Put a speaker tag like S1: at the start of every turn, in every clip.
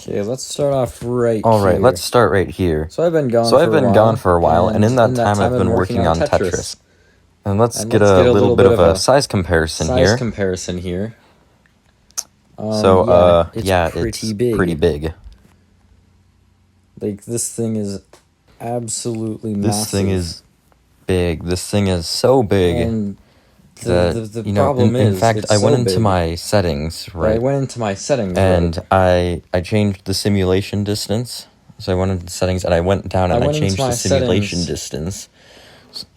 S1: Okay, let's start off right
S2: Alright,
S1: here.
S2: let's start right here.
S1: So I've been gone
S2: for a while, and in that time I've been working on Tetris. And let's get
S1: let's
S2: a little bit of a size comparison here. It's pretty big.
S1: Like, this thing is absolutely massive.
S2: This thing is big. This thing is so big.
S1: And
S2: the problem is, in fact, I went into my settings, right? And I changed the simulation distance. So I went into settings and I went down and I changed the simulation distance.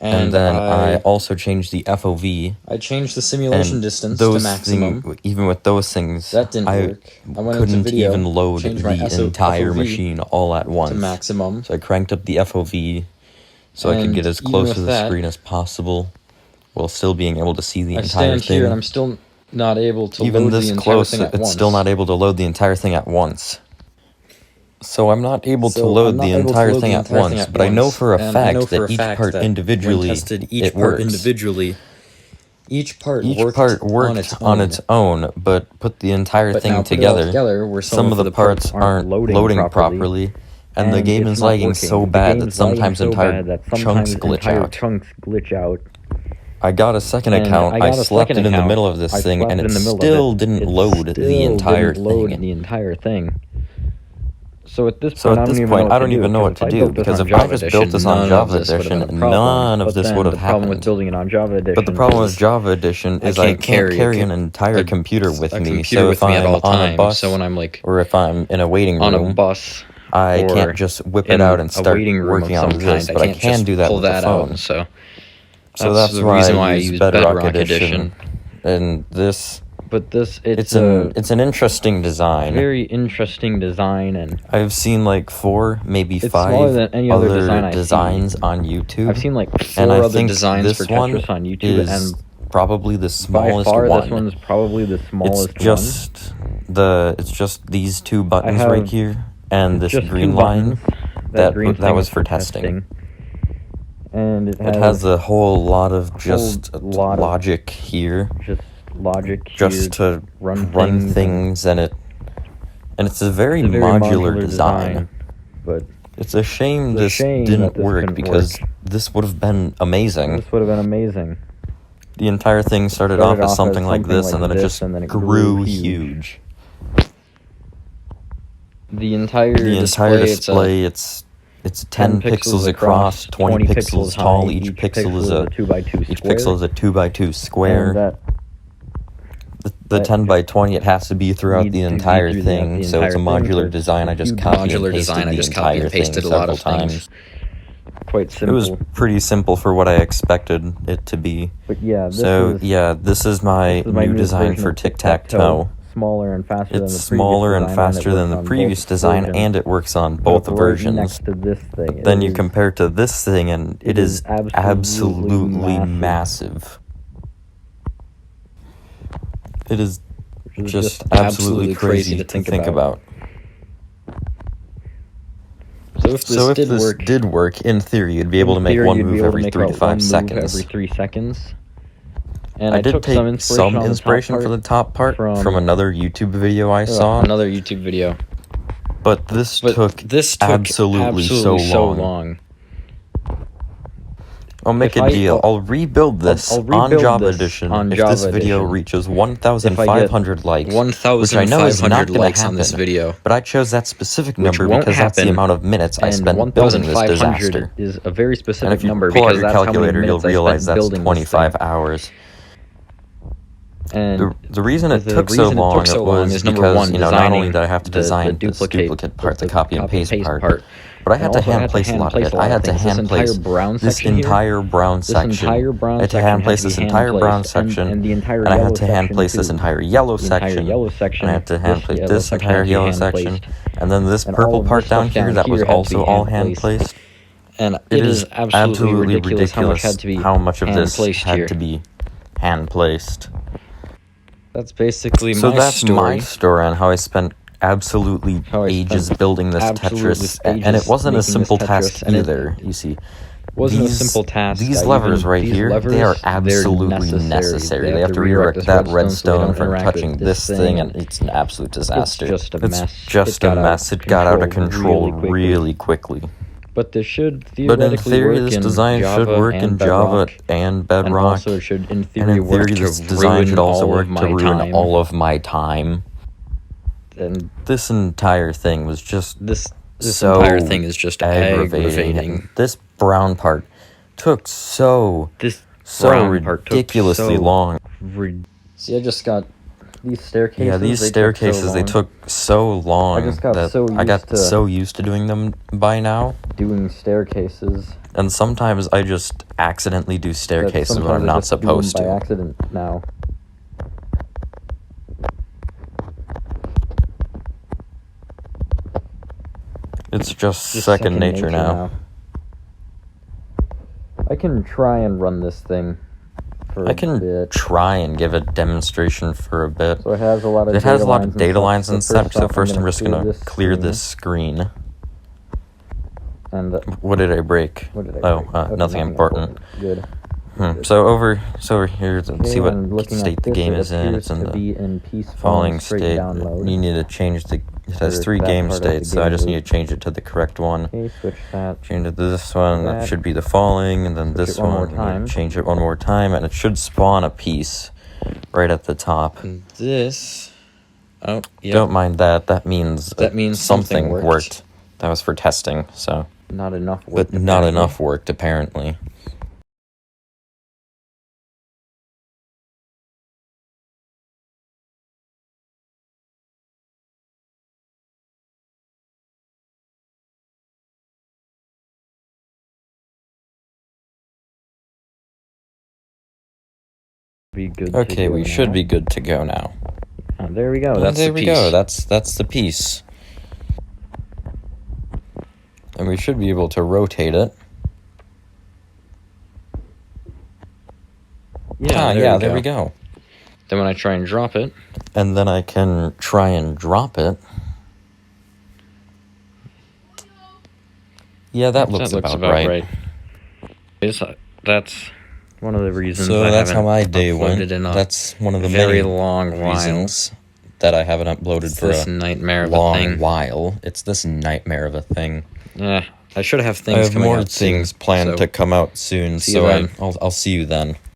S2: And then I also changed the FOV.
S1: I changed the simulation distance to maximum.
S2: Even with those things,
S1: that didn't work. I
S2: couldn't even load the entire machine all at once.
S1: To maximum.
S2: So I cranked up the FOV so I could get as close to the screen as possible, while still being able to see the entire thing.
S1: I stand here and I'm still not able to
S2: even
S1: load
S2: this
S1: the entire
S2: close,
S1: thing at once.
S2: It's still not able to load the entire thing at once. So I'm not able to load the entire thing at once, but I know for a fact that each part individually, it works.
S1: Each part
S2: worked on its own, but put the entire thing together, some of the parts aren't loading properly, and the game is lagging so bad that sometimes entire chunks glitch out. I got a second account, I slept it in the middle of this thing, and it still didn't load the entire thing.
S1: So at this point, I don't even know what to do,
S2: because if I just built this on Java Edition, none of this would have happened. But the problem with Java Edition is I can't carry an entire computer with me, so if I'm on a bus, or if I'm in a waiting room, I can't just whip it out and start working on this, but I can do that with the phone. So that's the reason why I use Bedrock Edition. And this...
S1: But
S2: it's an interesting design.
S1: Very interesting design, and
S2: I've seen like 4, maybe 5 other designs on YouTube.
S1: I've seen like 4 other designs for Tetris on YouTube, and
S2: probably the smallest
S1: by far,
S2: one.
S1: This one's probably the smallest
S2: It's just these 2 buttons right here, and this green line that was for testing.
S1: And it
S2: has a whole lot of just logic here. Just to run things, and it's a very modular design.
S1: But
S2: it's a shame this didn't work, because this would have been amazing. The entire thing started off as something like this, and then it just grew huge.
S1: The entire
S2: display, it's 10 pixels across, 20 pixels tall. Each pixel is a 2x2 square. The 10 by 20, it has to be throughout the entire thing, so it's a modular design. I just copy and pasted the entire thing several times.
S1: Quite simple.
S2: It was pretty simple for what I expected it to be.
S1: But yeah,
S2: this is my new design for Tic-Tac-Toe.
S1: It's smaller and
S2: faster than the previous design, and it works on both versions. But then you compare it to this thing, and it is absolutely massive. It is just absolutely crazy to think about.
S1: So if this
S2: did work, in theory, you'd be able to make one move every 3 to 5 seconds.
S1: And
S2: I did take some inspiration for the top part from another YouTube video I saw. But this took absolutely so long. I'll make a deal. I'll rebuild this on Java Edition if this video reaches 1,500 likes, which I know is not going to happen, but I chose that specific number because that's the amount of minutes I spent building this disaster.
S1: Is a very specific
S2: number, and if you pull out your calculator, you'll realize that's 25 hours.
S1: And
S2: the reason it took so long was because, not only did I have to design this duplicate part, the copy and paste part, but I had to hand place a lot of it. I had to hand place this entire brown section. I had to hand place this entire brown section, and I had to hand place this entire yellow section, and I had to hand place this entire yellow section, and then this purple part down here that was also all hand placed.
S1: And
S2: it is absolutely ridiculous how much of this had to be hand placed.
S1: That's basically
S2: my story on how I spent absolutely ages building this Tetris, and it wasn't a simple task either. You see,
S1: wasn't a simple task.
S2: These levers right here, they are absolutely necessary. They have to redirect that redstone from touching this thing, and it's an absolute disaster.
S1: It's just a mess.
S2: It's just a mess. It got out of control really quickly.
S1: But this should
S2: But in
S1: theoretically
S2: theory,
S1: work
S2: this
S1: in
S2: design should
S1: Java
S2: work
S1: and
S2: in
S1: Bedrock,
S2: Java and Bedrock.
S1: and also should, in
S2: And
S1: theory,
S2: in theory,
S1: work
S2: this
S1: to
S2: design should also work to ruin
S1: time.
S2: all of my time.
S1: And
S2: this entire thing was just
S1: this
S2: so
S1: entire thing is just aggravating.
S2: This brown part took so ridiculously long.
S1: See, I just got these staircases.
S2: Yeah, these staircases, they took so long that I got so used to doing them by now.
S1: Doing staircases.
S2: And sometimes I just accidentally do staircases when I'm not supposed to.
S1: By accident now.
S2: It's just second nature now.
S1: I can try and run this thing for a bit.
S2: I can try and give a demonstration for a bit.
S1: So it has a lot of
S2: data lines and stuff. So first I'm just going to clear this screen.
S1: And
S2: what did I break? Nothing important.
S1: Good.
S2: So over here, see what state the game is in. It's in the falling state. You need to change the. It has 3 game states, so I just need to change it to the correct one.
S1: Okay, switch that.
S2: Change it to this one. That should be the falling, and then this one. Change it one more time, and it should spawn a piece right at the top.
S1: And this. Oh, yeah.
S2: Don't mind that. That means something worked. That was for testing. So.
S1: Not enough work.
S2: But not enough worked apparently. Okay, we should be good to go now.
S1: Oh, there we go. That's
S2: there we go. That's the piece. And we should be able to rotate it.
S1: Yeah,
S2: there we go.
S1: Then when I try and drop it.
S2: And then I can try and drop it. Yeah, that looks about right.
S1: That's one of the reasons.
S2: So that's how my day went. That's one of the
S1: very
S2: many
S1: long
S2: reasons that I haven't uploaded for a
S1: nightmare of
S2: long
S1: a thing.
S2: while. It's this nightmare of a thing.
S1: Yeah, I should have things
S2: I have
S1: coming
S2: more
S1: out
S2: things
S1: soon,
S2: planned to come out soon, so I'll see you then.